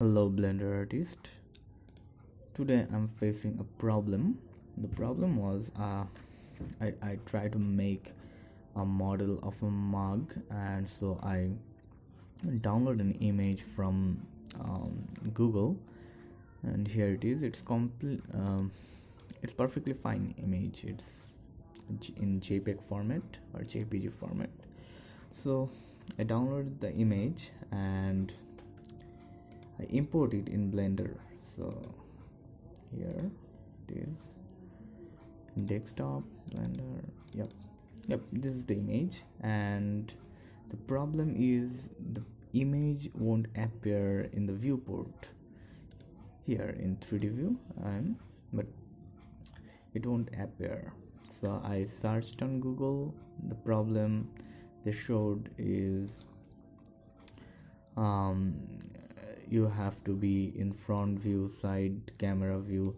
Hello Blender artist. Today I'm facing a problem. The problem was I tried to make a model of a mug, and so I download an image from Google, and here it is. It's complete. It's perfectly fine image. It's in JPEG format or JPG format. So I downloaded the image and I import it in Blender. So here it is, desktop, Blender. Yep, this is the image, and the problem is the image won't appear in the viewport here in 3D view, but it won't appear. So I searched on Google. The problem they showed is you have to be in front view, side camera view,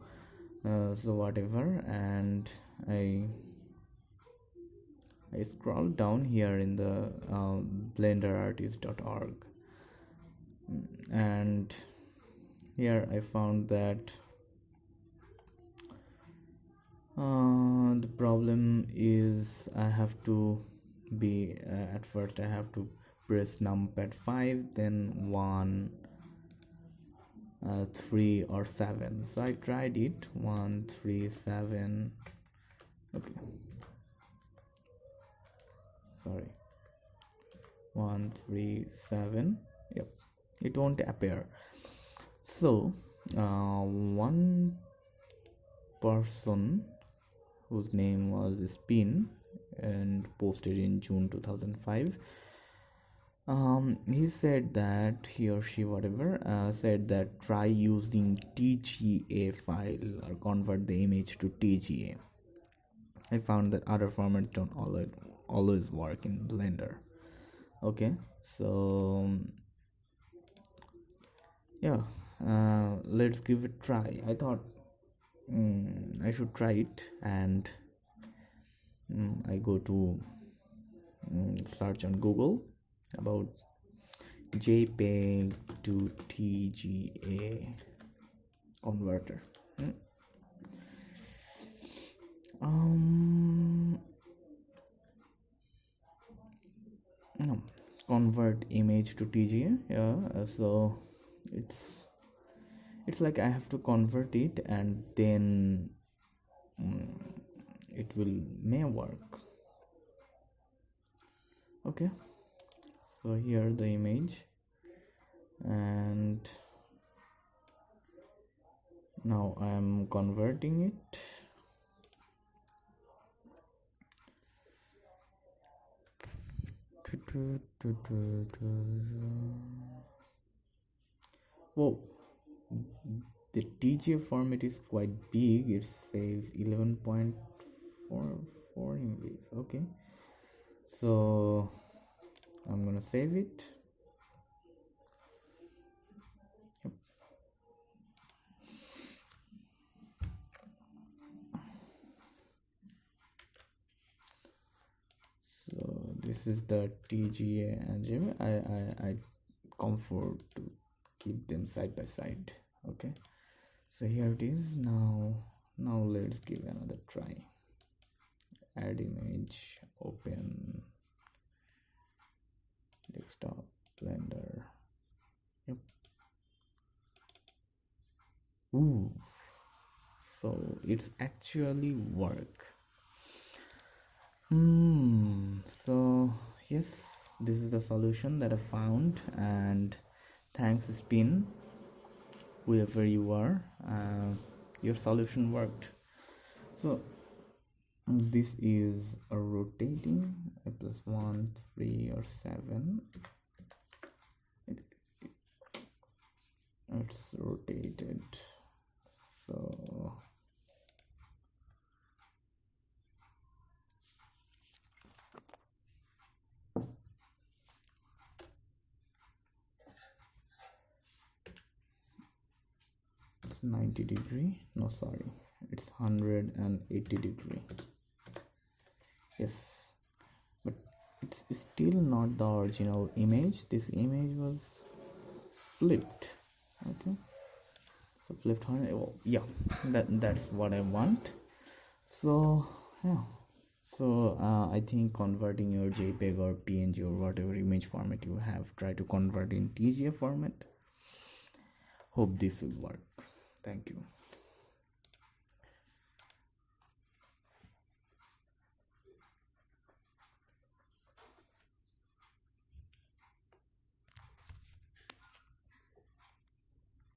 so whatever. And I scrolled down here in the blenderartist.org, and here I found that the problem is I have to be at first I have to press numpad 5, then 1, 3 or 7. So I tried it, 1, 3, 7. Okay, sorry, 1, 3, 7. Yep, it won't appear. So one person whose name was Spin and posted in June 2005, he said that he or she whatever said that try using TGA file or convert the image to TGA. I found that other formats don't always work in Blender. Okay, so yeah, let's give it a try. I thought I should try it, and I go to search on Google about JPEG to TGA converter. No, convert image to TGA. Yeah, so it's like I have to convert it, and then it may work. Okay, so here the image, and now I am converting it. Whoa, the TGA format is quite big. It says 11.44 MB. Okay, so I'm gonna save it. Yep. So this is the TGA and JPEG. I comfort to keep them side by side. Okay, so here it is. Now let's give another try. Add image, open desktop, Blender. Yep. Ooh, so it's actually work. So yes, this is the solution that I found, and thanks Spin, whoever you are, your solution worked. So this is a rotating a plus 1, 3 or 7. It's rotated, so it's 90 degree. No, sorry, it's 180 degree. Yes, but it's still not the original image. This image was flipped. flipped hornet. Oh, yeah, that's what I want. So yeah, so I think converting your JPEG or PNG or whatever image format you have, try to convert in TGA format. Hope this will work. Thank you.